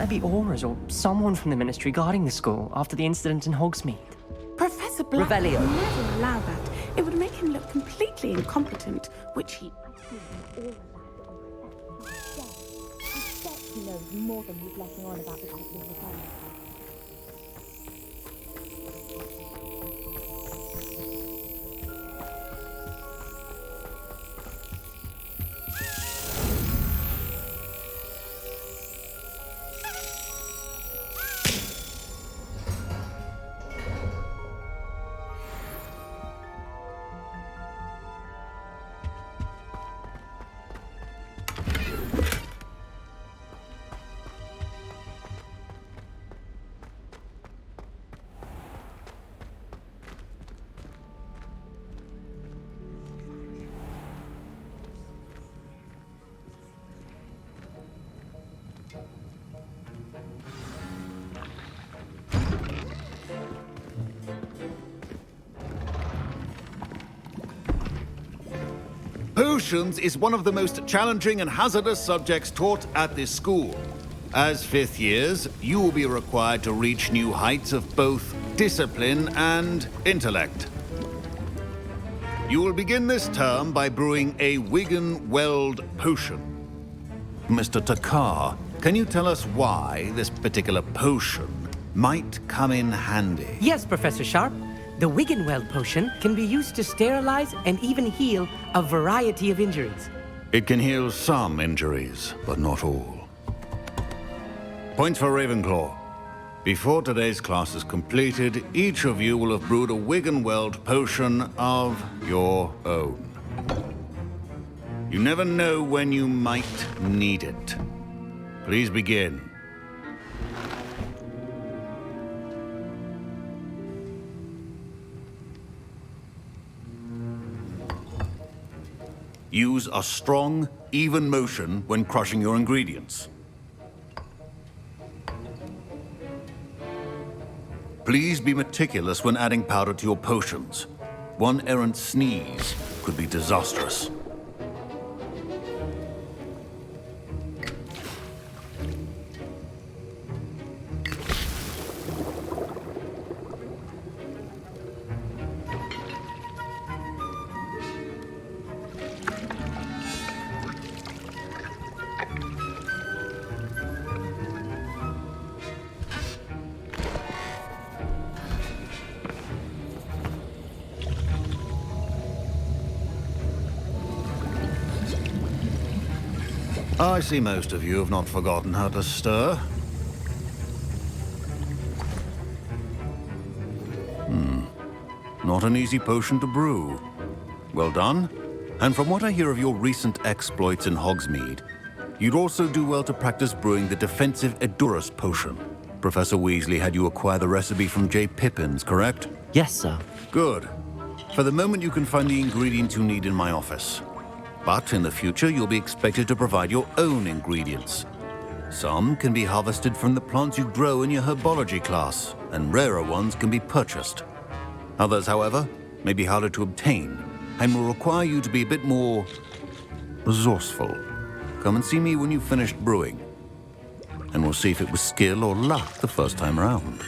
might be Aurors or someone from the Ministry guarding the school after the incident in Hogsmeade. Professor Black would Revelio. never allow that. It would make him look completely incompetent, which he... He knows more than he's letting on about the company's requirements. Potions is one of the most challenging and hazardous subjects taught at this school. As fifth years, you will be required to reach new heights of both discipline and intellect. You will begin this term by brewing a Wigan-Weld potion. Mr. Takar, can you tell us why this particular potion might come in handy? Yes, Professor Sharp. The Wiggenweld potion can be used to sterilize and even heal a variety of injuries. It can heal some injuries, but not all. Point for Ravenclaw. Before today's class is completed, each of you will have brewed a Wiggenweld potion of your own. You never know when you might need it. Please begin. Use a strong, even motion when crushing your ingredients. Please be meticulous when adding powder to your potions. One errant sneeze could be disastrous. I see most of you have not forgotten how to stir. Not an easy potion to brew. Well done. And from what I hear of your recent exploits in Hogsmeade, you'd also do well to practice brewing the defensive Edurus potion. Professor Weasley had you acquire the recipe from J. Pippin's, correct? Yes, sir. Good. For the moment, you can find the ingredients you need in my office. But in the future, you'll be expected to provide your own ingredients. Some can be harvested from the plants you grow in your herbology class, and rarer ones can be purchased. Others, however, may be harder to obtain, and will require you to be a bit more resourceful. Come and see me when you've finished brewing, and we'll see if it was skill or luck the first time around.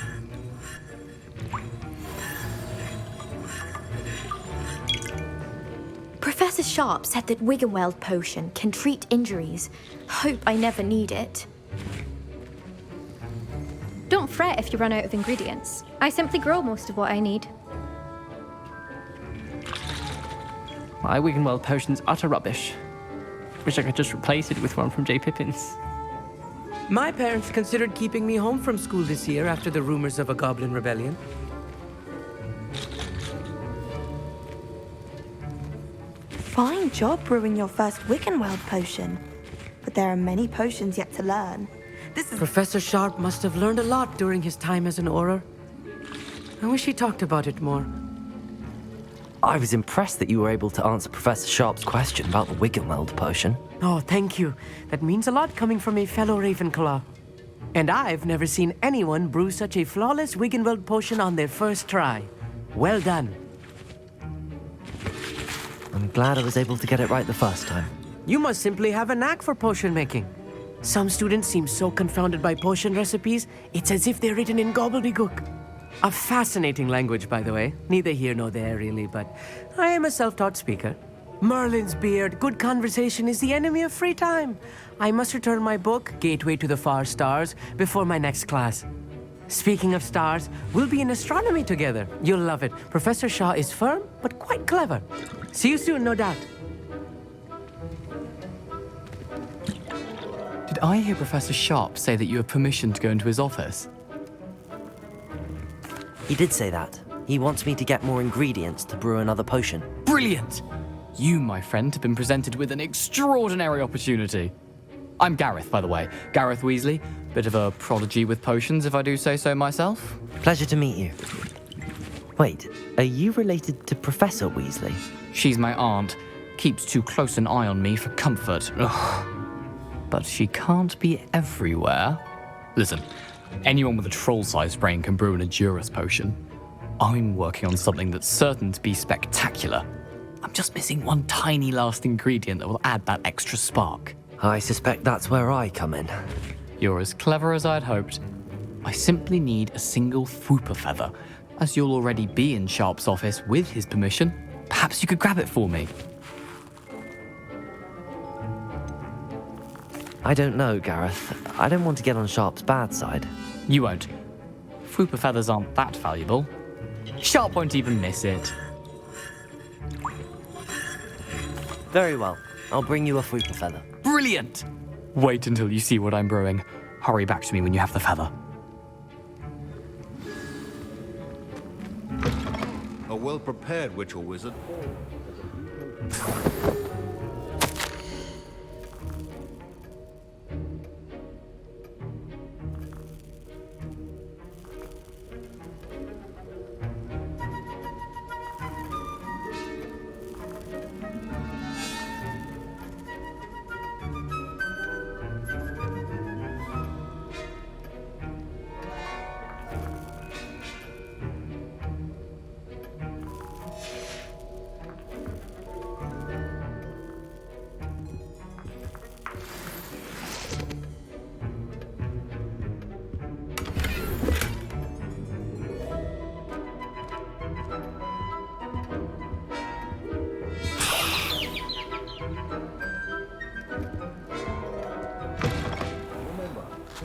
Professor Sharp said that Wiggenweld potion can treat injuries. Hope I never need it. Don't fret if you run out of ingredients. I simply grow most of what I need. My Wiggenweld potion's utter rubbish. Wish I could just replace it with one from J. Pippin's. My parents considered keeping me home from school this year after the rumors of a goblin rebellion. Fine job brewing your first Wiggenweld potion. But there are many potions yet to learn. This is... Professor Sharp must have learned a lot during his time as an Auror. I wish he talked about it more. I was impressed that you were able to answer Professor Sharp's question about the Wiggenweld potion. Oh, thank you. That means a lot coming from a fellow Ravenclaw. And I've never seen anyone brew such a flawless Wiggenweld potion on their first try. Well done. I'm glad I was able to get it right the first time. You must simply have a knack for potion making. Some students seem so confounded by potion recipes, it's as if they're written in gobbledygook. A fascinating language, by the way. Neither here nor there, really, but I am a self-taught speaker. Merlin's beard, good conversation is the enemy of free time. I must return my book, Gateway to the Far Stars, before my next class. Speaking of stars, we'll be in astronomy together. You'll love it. Professor Shaw is firm, but quite clever. See you soon, no doubt. Did I hear Professor Sharp say that you have permission to go into his office? He did say that. He wants me to get more ingredients to brew another potion. Brilliant! You, my friend, have been presented with an extraordinary opportunity. I'm Gareth, by the way. Gareth Weasley. Bit of a prodigy with potions, if I do say so myself. Pleasure to meet you. Wait, are you related to Professor Weasley? She's my aunt. Keeps too close an eye on me for comfort. Ugh. But she can't be everywhere. Listen, anyone with a troll-sized brain can brew an Edurus potion. I'm working on something that's certain to be spectacular. I'm just missing one tiny last ingredient that will add that extra spark. I suspect that's where I come in. You're as clever as I'd hoped. I simply need a single Fwooper feather. As you'll already be in Sharp's office with his permission, perhaps you could grab it for me. I don't know, Gareth. I don't want to get on Sharp's bad side. You won't. Fwooper feathers aren't that valuable. Sharp won't even miss it. Very well. I'll bring you a Fwooper feather. Brilliant! Wait until you see what I'm brewing. Hurry back to me when you have the feather. A well-prepared witch or wizard.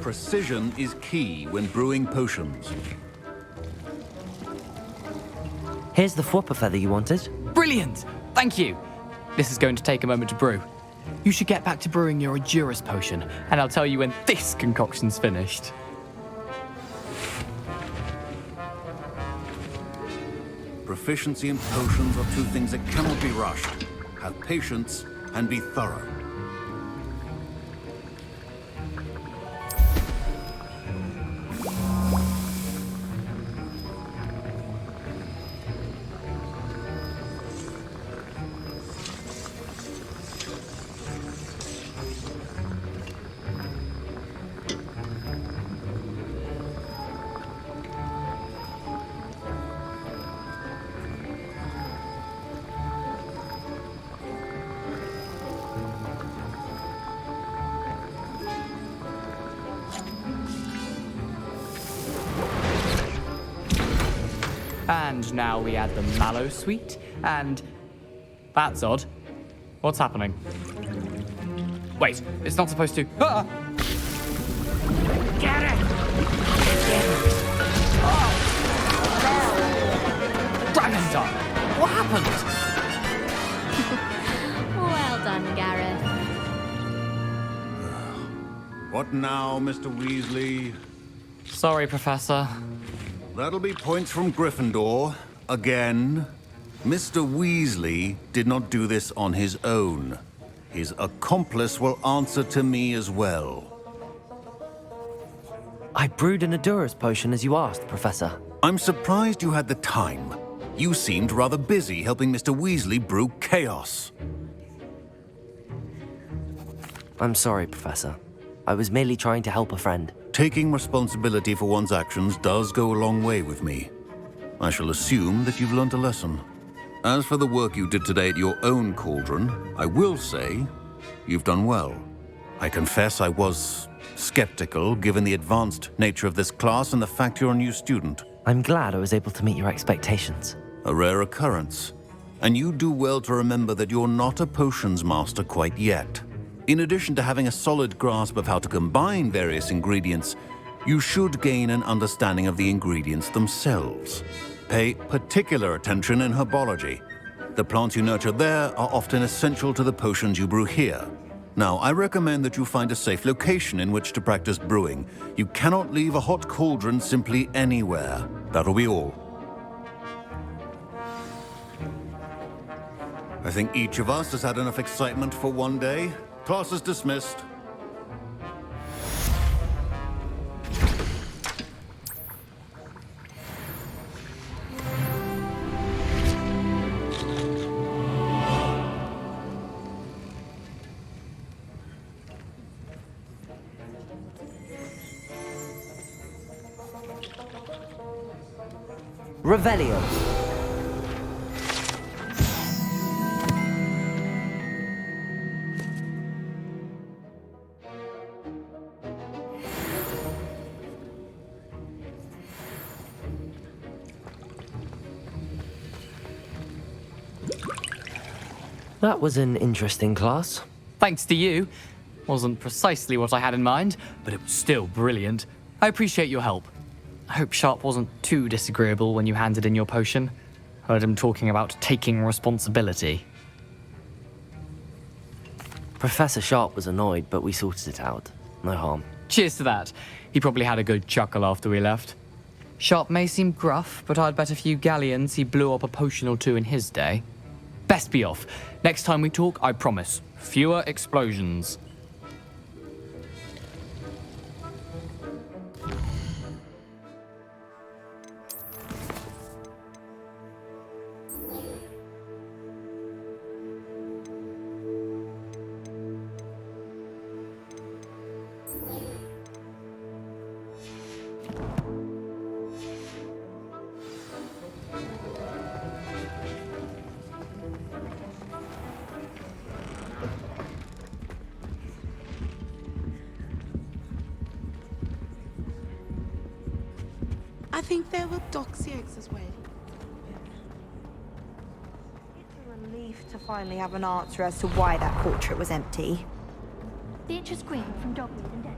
Precision is key when brewing potions. Here's the Fwooper feather you wanted. Brilliant! Thank you! This is going to take a moment to brew. You should get back to brewing your Edurus potion, and I'll tell you when this concoction's finished. Proficiency in potions are two things that cannot be rushed. Have patience and be thorough. And now we add the mallow sweet, and... That's odd. What's happening? Wait, it's not supposed to... Ah! Get it! Dragon Dart! What happened? Well done, Gareth. What now, Mr. Weasley? Sorry, Professor. That'll be points from Gryffindor. Again. Mr. Weasley did not do this on his own. His accomplice will answer to me as well. I brewed an Edurus potion as you asked, Professor. I'm surprised you had the time. You seemed rather busy helping Mr. Weasley brew chaos. I'm sorry, Professor. I was merely trying to help a friend. Taking responsibility for one's actions does go a long way with me. I shall assume that you've learned a lesson. As for the work you did today at your own cauldron, I will say you've done well. I confess I was skeptical, given the advanced nature of this class and the fact you're a new student. I'm glad I was able to meet your expectations. A rare occurrence. And you do well to remember that you're not a potions master quite yet. In addition to having a solid grasp of how to combine various ingredients, you should gain an understanding of the ingredients themselves. Pay particular attention in herbology. The plants you nurture there are often essential to the potions you brew here. Now, I recommend that you find a safe location in which to practice brewing. You cannot leave a hot cauldron simply anywhere. That'll be all. I think each of us has had enough excitement for one day. Class is dismissed. Revelio. That was an interesting class. Thanks to you. Wasn't precisely what I had in mind, but it was still brilliant. I appreciate your help. I hope Sharp wasn't too disagreeable when you handed in your potion. Heard him talking about taking responsibility. Professor Sharp was annoyed, but we sorted it out. No harm. Cheers to that. He probably had a good chuckle after we left. Sharp may seem gruff, but I'd bet a few galleons he blew up a potion or two in his day. Best be off. Next time we talk, I promise. Fewer explosions. I think there were doxy eggs as well. It's a relief to finally have an answer as to why that portrait was empty. Beatrice Green from Dogweed and Dead.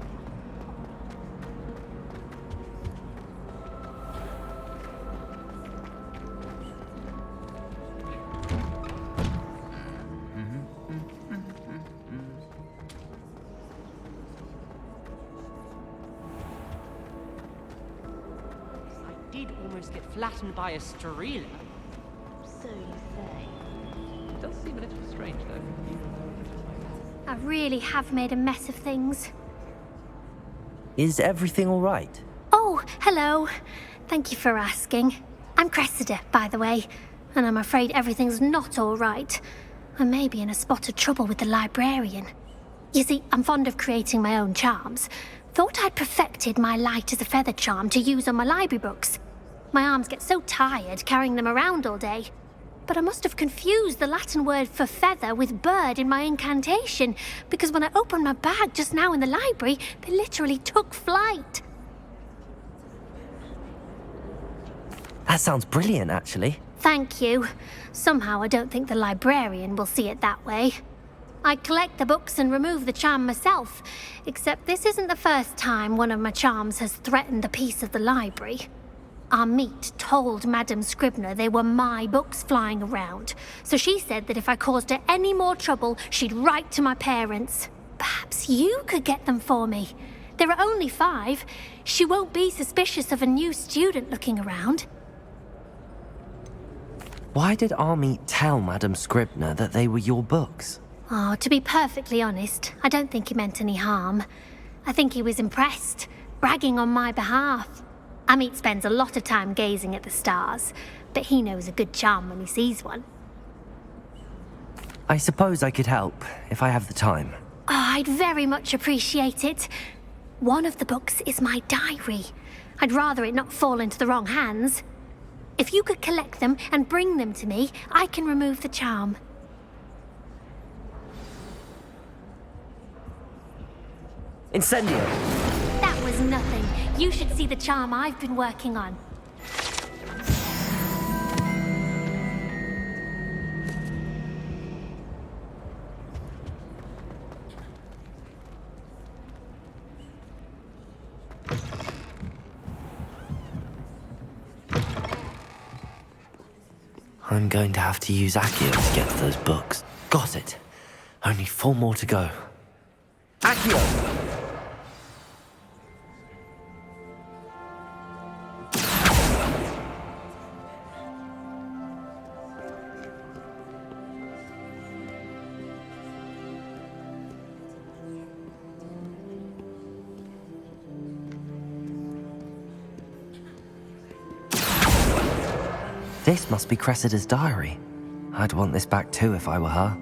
Did almost get flattened by a Strela. So you say. It does seem a little strange, though. I really have made a mess of things. Is everything all right? Oh, hello. Thank you for asking. I'm Cressida, by the way, and I'm afraid everything's not all right. I may be in a spot of trouble with the librarian. You see, I'm fond of creating my own charms. Thought I'd perfected my light as a feather charm to use on my library books. My arms get so tired carrying them around all day. But I must have confused the Latin word for feather with bird in my incantation, because when I opened my bag just now in the library, they literally took flight. That sounds brilliant, actually. Thank you. Somehow I don't think the librarian will see it that way. I collect the books and remove the charm myself, except this isn't the first time one of my charms has threatened the peace of the library. Our meet told Madame Scribner they were my books flying around, so she said that if I caused her any more trouble, she'd write to my parents. Perhaps you could get them for me. There are only 5. She won't be suspicious of a new student looking around. Why did Army tell Madame Scribner that they were your books? Oh, to be perfectly honest, I don't think he meant any harm. I think he was impressed, bragging on my behalf. Amit spends a lot of time gazing at the stars, but he knows a good charm when he sees one. I suppose I could help, if I have the time. Oh, I'd very much appreciate it. One of the books is my diary. I'd rather it not fall into the wrong hands. If you could collect them and bring them to me, I can remove the charm. Incendio! That was nothing. You should see the charm I've been working on. I'm going to have to use Accio to get to those books. Got it. Only 4 more to go. Accio! This must be Cressida's diary. I'd want this back too if I were her.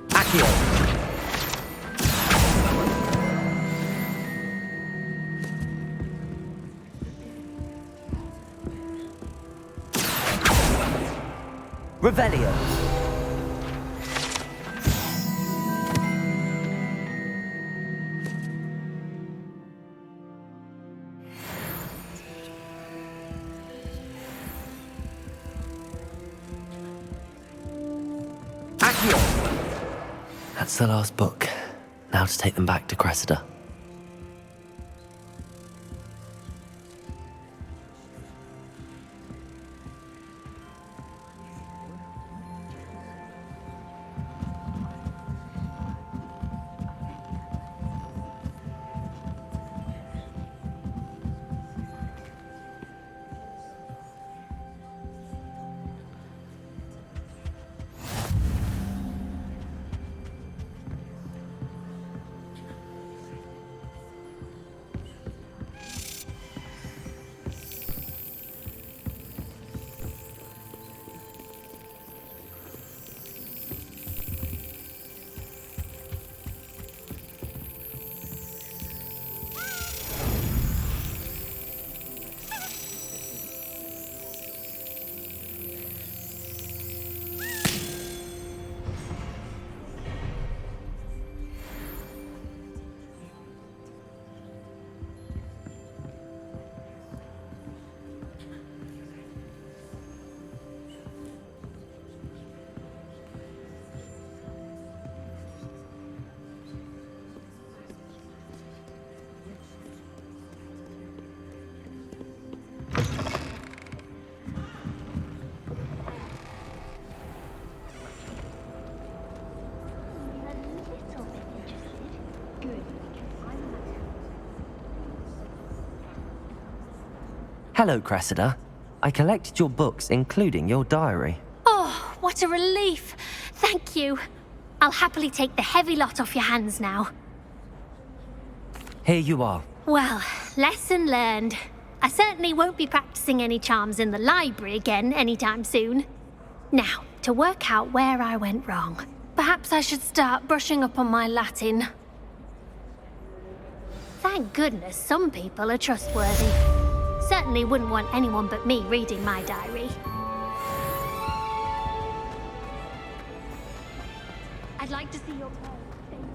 Accio! Revelio! Accio! That's the last book. Now to take them back to Cressida. Hello, Cressida. I collected your books, including your diary. Oh, what a relief. Thank you. I'll happily take the heavy lot off your hands now. Here you are. Well, lesson learned. I certainly won't be practicing any charms in the library again anytime soon. Now, to work out where I went wrong. Perhaps I should start brushing up on my Latin. Thank goodness some people are trustworthy. Certainly wouldn't want anyone but me reading my diary. I'd like to see your parents' faces.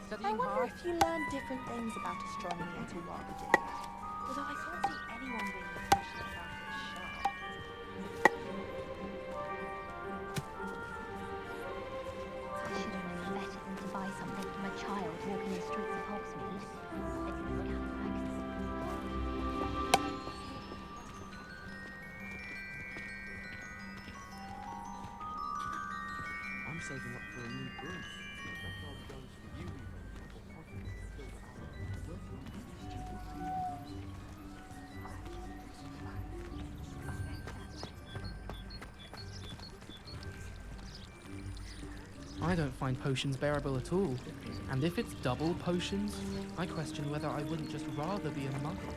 I wonder if you learn different things about astronomy at a Warbadoo. Although I can't see anyone being especially about it sharp. I should have known better than to buy something from a child walking the streets of Hogsmeade. It's a scam bag. I'm saving up for a new broom. I don't find potions bearable at all. And if it's double potions, I question whether I wouldn't just rather be a muggle.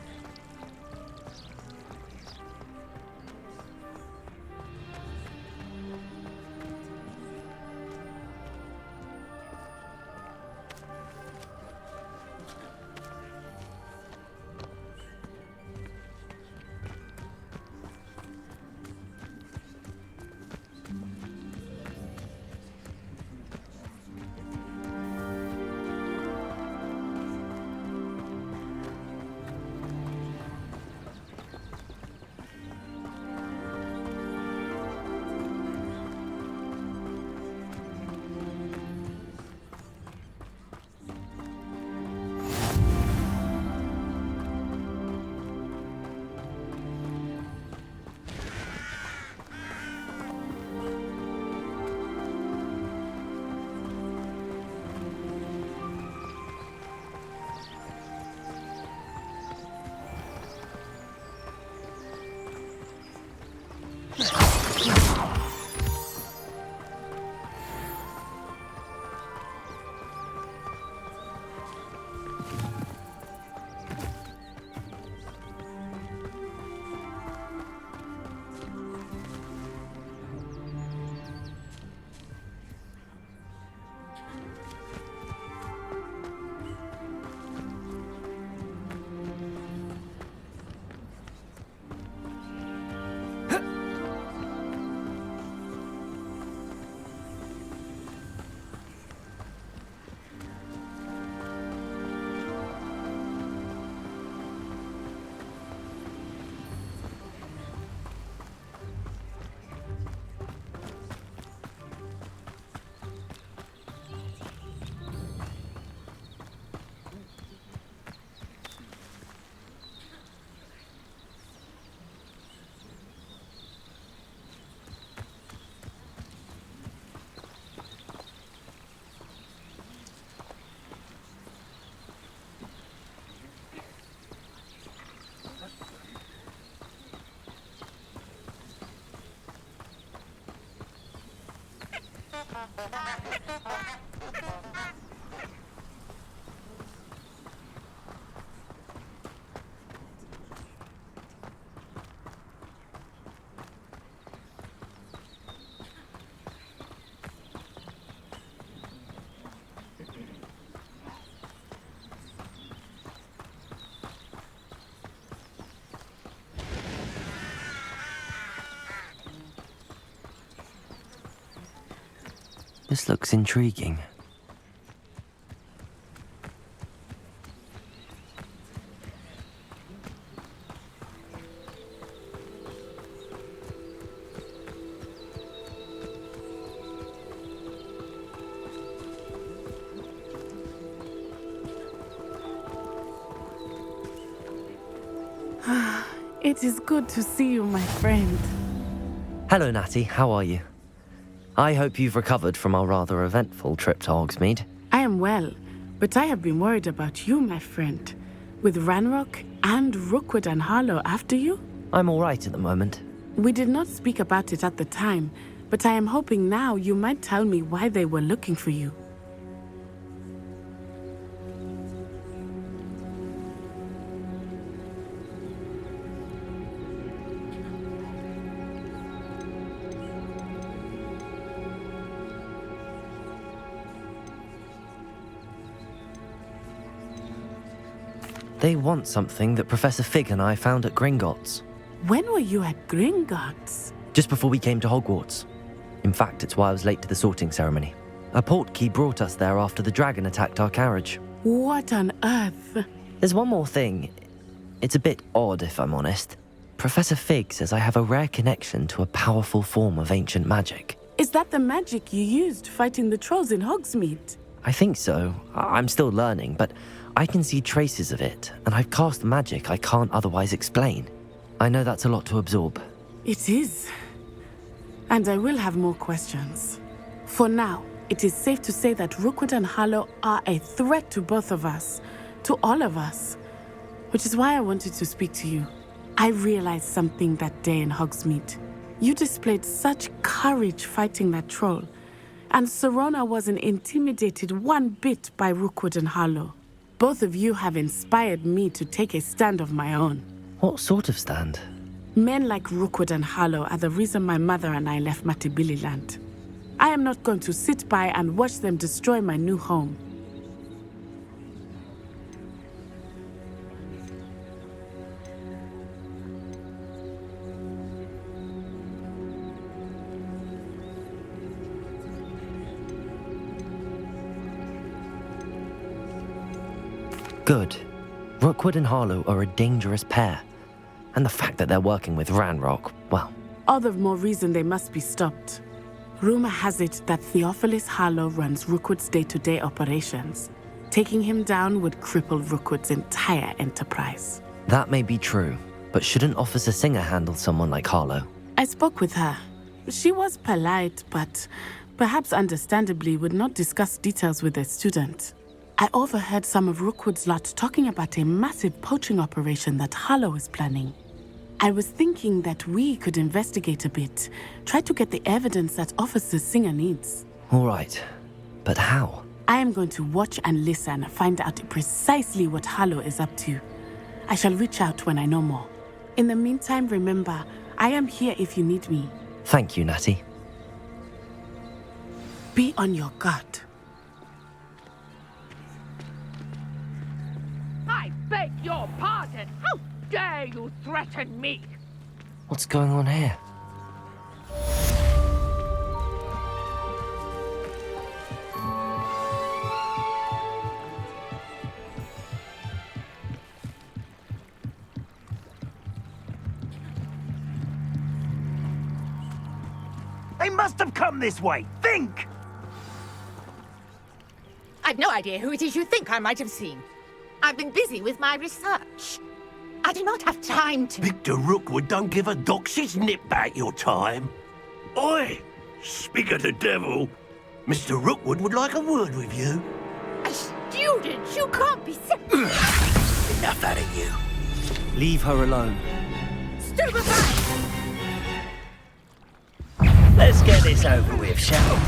This looks intriguing. It is good to see you, my friend. Hello, Natty. How are you? I hope you've recovered from our rather eventful trip to Hogsmeade. I am well, but I have been worried about you, my friend. With Ranrock and Rookwood and Harlow after you? I'm all right at the moment. We did not speak about it at the time, but I am hoping now you might tell me why they were looking for you. They want something that Professor Fig and I found at Gringotts. When were you at Gringotts? Just before we came to Hogwarts. In fact, it's why I was late to the sorting ceremony. A portkey brought us there after the dragon attacked our carriage. What on earth? There's one more thing. It's a bit odd, if I'm honest. Professor Fig says I have a rare connection to a powerful form of ancient magic. Is that the magic you used fighting the trolls in Hogsmeade? I think so. I'm still learning, but I can see traces of it, and I've cast magic I can't otherwise explain. I know that's a lot to absorb. It is. And I will have more questions. For now, it is safe to say that Rookwood and Harlow are a threat to both of us, to all of us. Which is why I wanted to speak to you. I realized something that day in Hogsmeade. You displayed such courage fighting that troll, and Serona wasn't intimidated one bit by Rookwood and Harlow. Both of you have inspired me to take a stand of my own. What sort of stand? Men like Rookwood and Harlow are the reason my mother and I left Matibili land. I am not going to sit by and watch them destroy my new home. Good. Rookwood and Harlow are a dangerous pair. And the fact that they're working with Ranrock, well... All the more reason they must be stopped. Rumor has it that Theophilus Harlow runs Rookwood's day-to-day operations. Taking him down would cripple Rookwood's entire enterprise. That may be true, but shouldn't Officer Singer handle someone like Harlow? I spoke with her. She was polite, but perhaps understandably would not discuss details with a student. I overheard some of Rookwood's lot talking about a massive poaching operation that Harlow is planning. I was thinking that we could investigate a bit, try to get the evidence that Officer Singer needs. All right, but how? I am going to watch and listen, find out precisely what Harlow is up to. I shall reach out when I know more. In the meantime, remember, I am here if you need me. Thank you, Natty. Be on your guard. I beg your pardon! How dare you threaten me? What's going on here? They must have come this way. Think! I've no idea who it is you think I might have seen. I've been busy with my research. I do not have time to... Victor Rookwood don't give a doxy's nip back your time. Oi! Speak of the devil. Mr. Rookwood would like a word with you. A student? You can't be... Enough out of you. Leave her alone. Stupefy! Let's get this over with, shall we?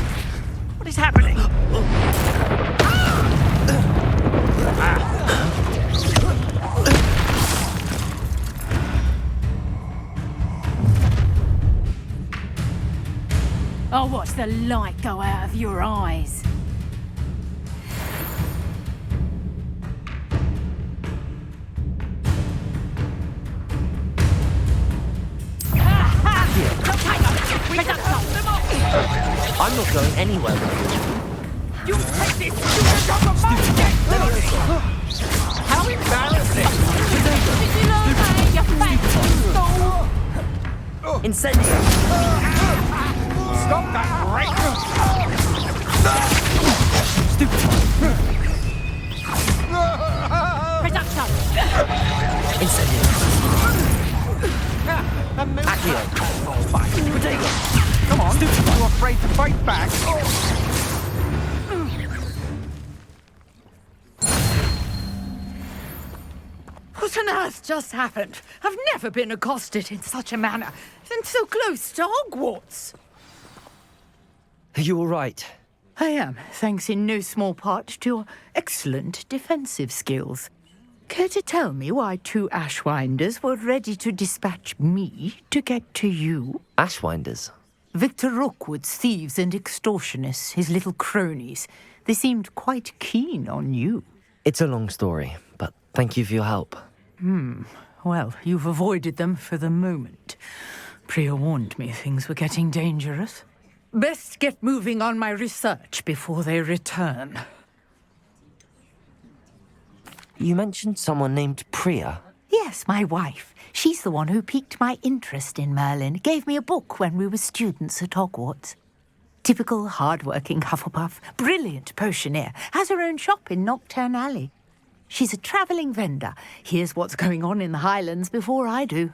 What is happening? I'll watch the light go out of your eyes. I'm not going anywhere with you. You take this student off of my deck! How embarrassing! Incendio! Stop that break! Stupid! Production! Incendio! Accio! Protego! Come on, you afraid to fight back? What on earth just happened? I've never been accosted in such a manner, and so close to Hogwarts. Are you all right? I am, thanks in no small part to your excellent defensive skills. Care to tell me why two Ashwinders were ready to dispatch me to get to you? Ashwinders? Victor Rookwood's thieves and extortionists, his little cronies. They seemed quite keen on you. It's a long story, but thank you for your help. Well, you've avoided them for the moment. Priya warned me things were getting dangerous. Best get moving on my research before they return. You mentioned someone named Priya. Yes, my wife. She's the one who piqued my interest in Merlin. Gave me a book when we were students at Hogwarts. Typical hard-working Hufflepuff, brilliant potioneer, has her own shop in Nocturne Alley. She's a travelling vendor. Hears what's going on in the Highlands before I do.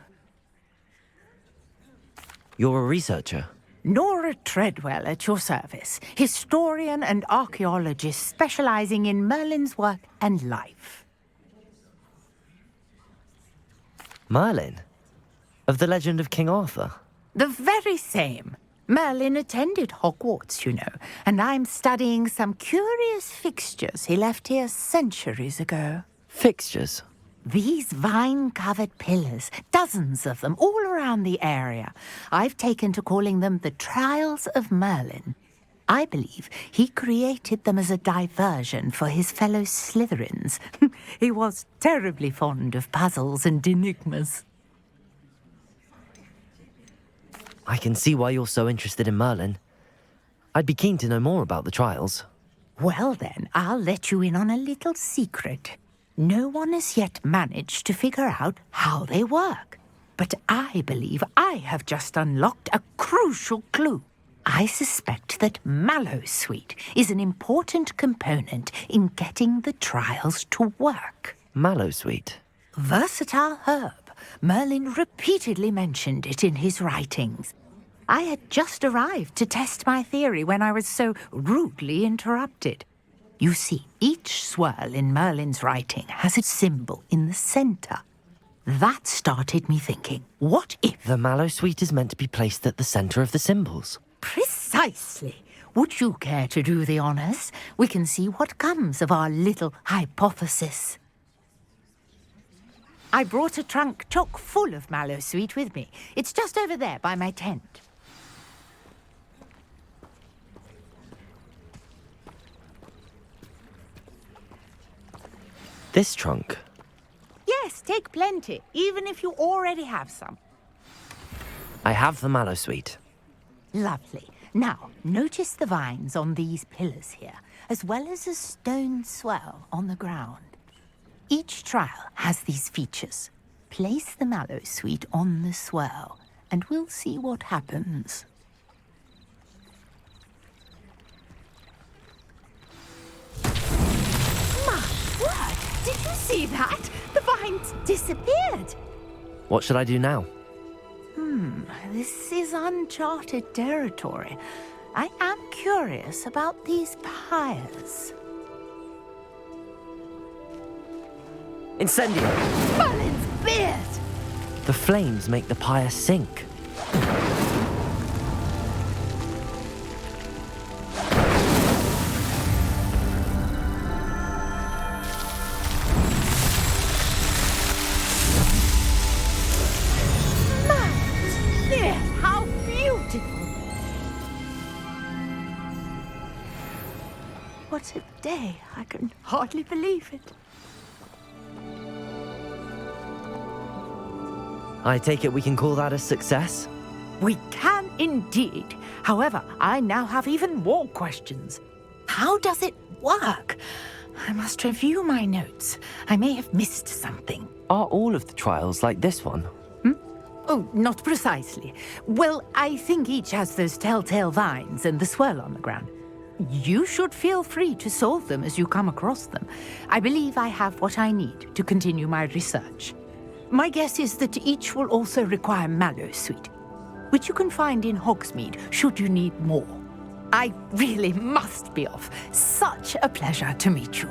You're a researcher? Nora Treadwell at your service, historian and archaeologist specialising in Merlin's work and life. Merlin? Of the legend of King Arthur? The very same. Merlin attended Hogwarts, you know, and I'm studying some curious fixtures he left here centuries ago. Fixtures? These vine-covered pillars, dozens of them, all around the area. I've taken to calling them the Trials of Merlin. I believe he created them as a diversion for his fellow Slytherins. He was terribly fond of puzzles and enigmas. I can see why you're so interested in Merlin. I'd be keen to know more about the trials. Well then, I'll let you in on a little secret. No one has yet managed to figure out how they work. But I believe I have just unlocked a crucial clue. I suspect that Mallowsweet is an important component in getting the trials to work. Mallowsweet? Versatile herb. Merlin repeatedly mentioned it in his writings. I had just arrived to test my theory when I was so rudely interrupted. You see, each swirl in Merlin's writing has a symbol in the centre. That started me thinking, what if... The Mallowsweet is meant to be placed at the centre of the symbols. Precisely. Would you care to do the honours? We can see what comes of our little hypothesis. I brought a trunk chock full of Mallowsweet with me. It's just over there by my tent. This trunk? Yes, take plenty, even if you already have some. I have the Mallowsweet. Lovely. Now, notice the vines on these pillars here, as well as a stone swell on the ground. Each trial has these features. Place the Mallowsweet on the swell, and we'll see what happens. My word! Did you see that? The vines disappeared! What should I do now? This is uncharted territory. I am curious about these pyres. Incendio! Merlin's beard! The flames make the pyre sink. How beautiful! What a day! I can hardly believe it. I take it we can call that a success? We can indeed. However, I now have even more questions. How does it work? I must review my notes. I may have missed something. Are all of the trials like this one? Oh, not precisely. Well, I think each has those telltale vines and the swirl on the ground. You should feel free to solve them as you come across them. I believe I have what I need to continue my research. My guess is that each will also require Mallowsweet, which you can find in Hogsmeade should you need more. I really must be off. Such a pleasure to meet you.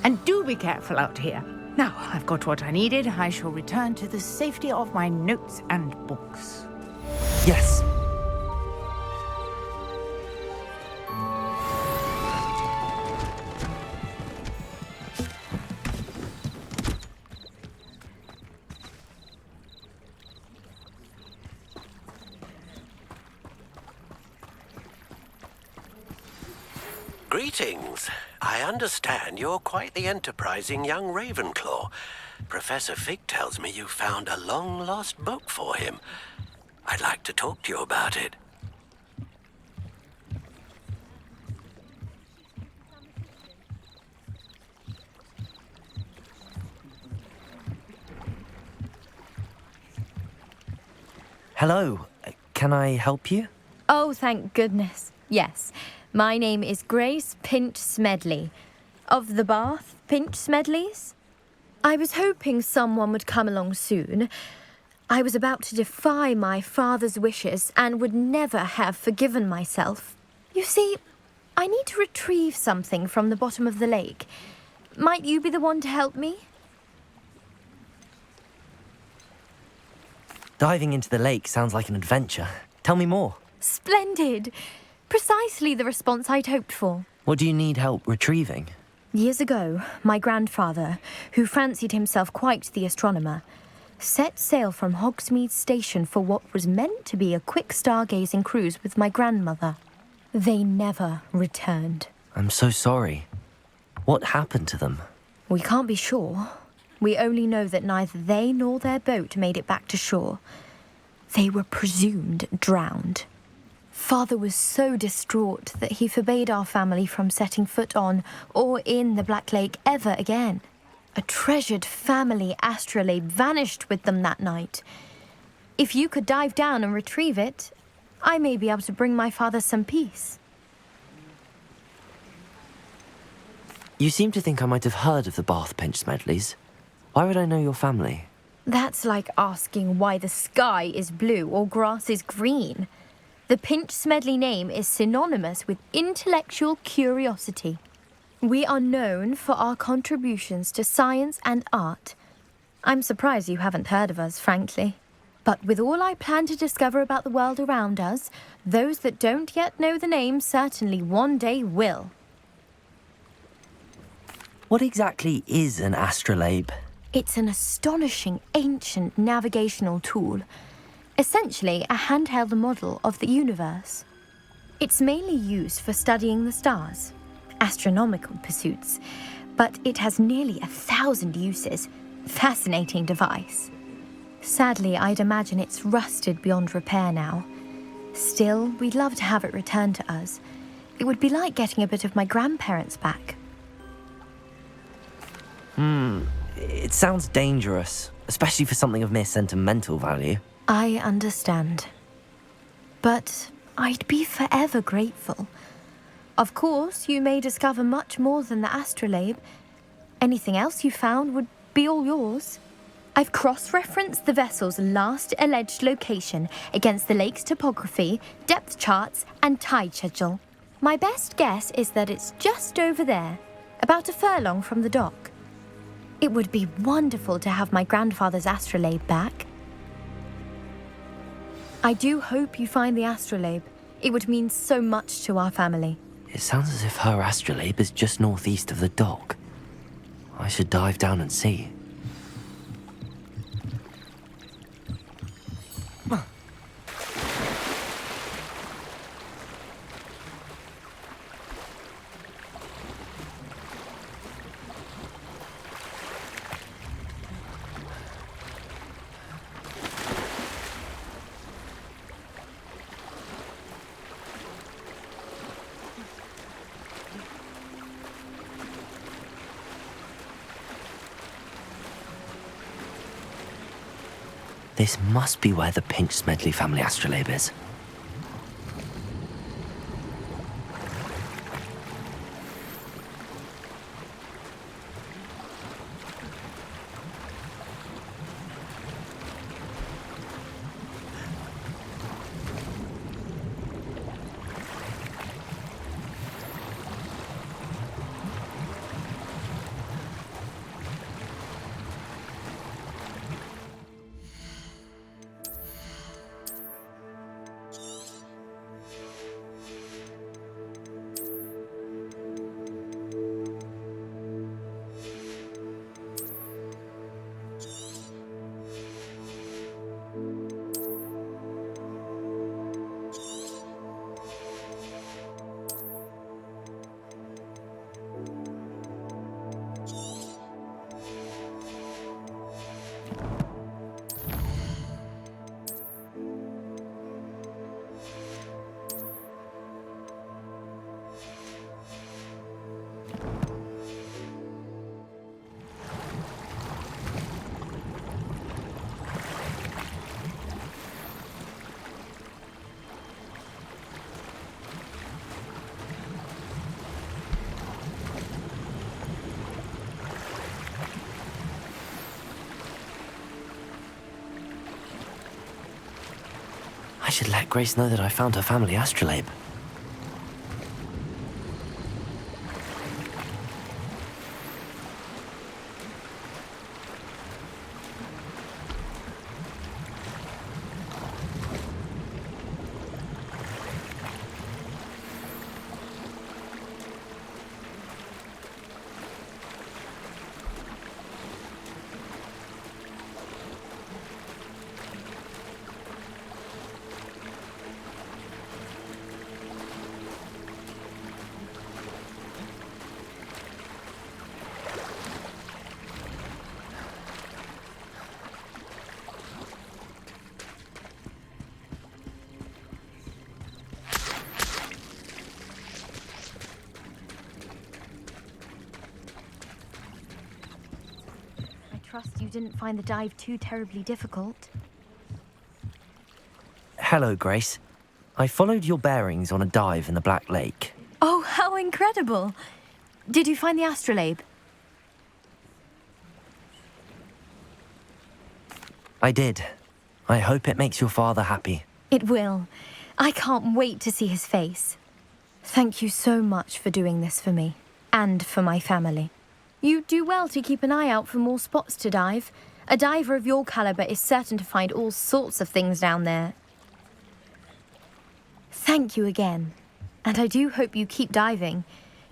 And do be careful out here. Now, I've got what I needed. I shall return to the safety of my notes and books. Yes. Greetings. I understand you're quite the enterprising young Ravenclaw. Professor Fig tells me you found a long-lost book for him. I'd like to talk to you about it. Hello, can I help you? Oh, thank goodness. Yes. My name is Grace Pinch Smedley, of the Bath Pinch Smedleys. I was hoping someone would come along soon. I was about to defy my father's wishes and would never have forgiven myself. You see, I need to retrieve something from the bottom of the lake. Might you be the one to help me? Diving into the lake sounds like an adventure. Tell me more. Splendid! Precisely the response I'd hoped for. What do you need help retrieving? Years ago, my grandfather, who fancied himself quite the astronomer, set sail from Hogsmeade Station for what was meant to be a quick stargazing cruise with my grandmother. They never returned. I'm so sorry. What happened to them? We can't be sure. We only know that neither they nor their boat made it back to shore. They were presumed drowned. Father was so distraught that he forbade our family from setting foot on or in the Black Lake ever again. A treasured family astrolabe vanished with them that night. If you could dive down and retrieve it, I may be able to bring my father some peace. You seem to think I might have heard of the Bath Pinch Smedleys. Why would I know your family? That's like asking why the sky is blue or grass is green. The Pinch Smedley name is synonymous with intellectual curiosity. We are known for our contributions to science and art. I'm surprised you haven't heard of us, frankly. But with all I plan to discover about the world around us, those that don't yet know the name certainly one day will. What exactly is an astrolabe? It's an astonishing ancient navigational tool. Essentially a handheld model of the universe. It's mainly used for studying the stars, astronomical pursuits, but it has nearly 1,000 uses. Fascinating device. Sadly, I'd imagine it's rusted beyond repair now. Still, we'd love to have it returned to us. It would be like getting a bit of my grandparents back. It sounds dangerous, especially for something of mere sentimental value. I understand. But I'd be forever grateful. Of course, you may discover much more than the astrolabe. Anything else you found would be all yours. I've cross-referenced the vessel's last alleged location against the lake's topography, depth charts, and tide schedule. My best guess is that it's just over there, about a furlong from the dock. It would be wonderful to have my grandfather's astrolabe back. I do hope you find the astrolabe. It would mean so much to our family. It sounds as if her astrolabe is just northeast of the dock. I should dive down and see. This must be where the Pinch Smedley family astrolabe is. should let Grace know that I found her family astrolabe. Trust you didn't find the dive too terribly difficult. Hello, Grace. I followed your bearings on a dive in the Black Lake. Oh, how incredible! Did you find the astrolabe? I did. I hope it makes your father happy. It will. I can't wait to see his face. Thank you so much for doing this for me, and for my family. You do well to keep an eye out for more spots to dive. A diver of your caliber is certain to find all sorts of things down there. Thank you again. And I do hope you keep diving.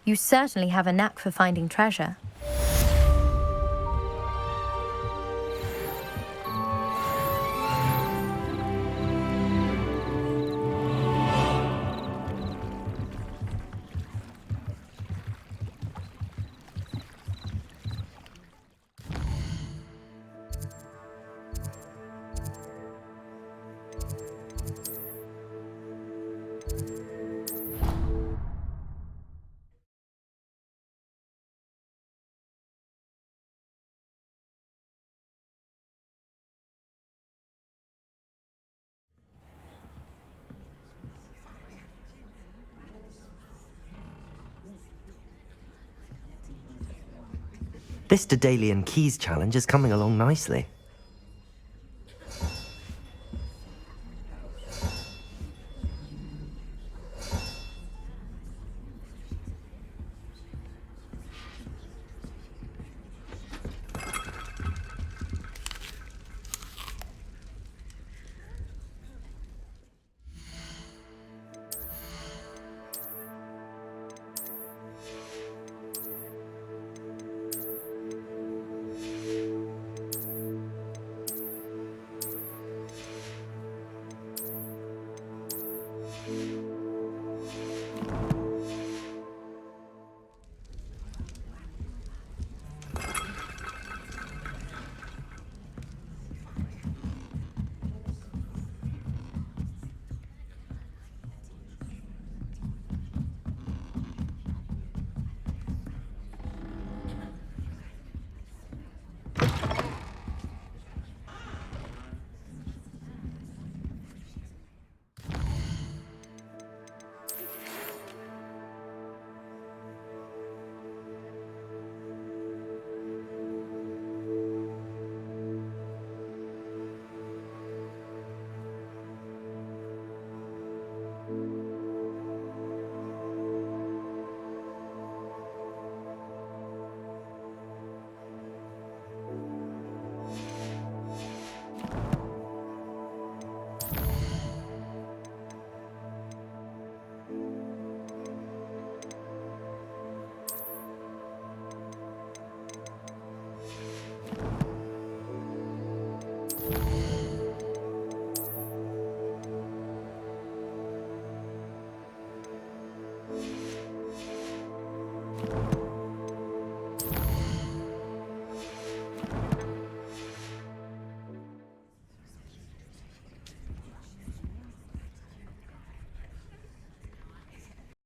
You certainly have a knack for finding treasure. This Daedalian Keys challenge is coming along nicely.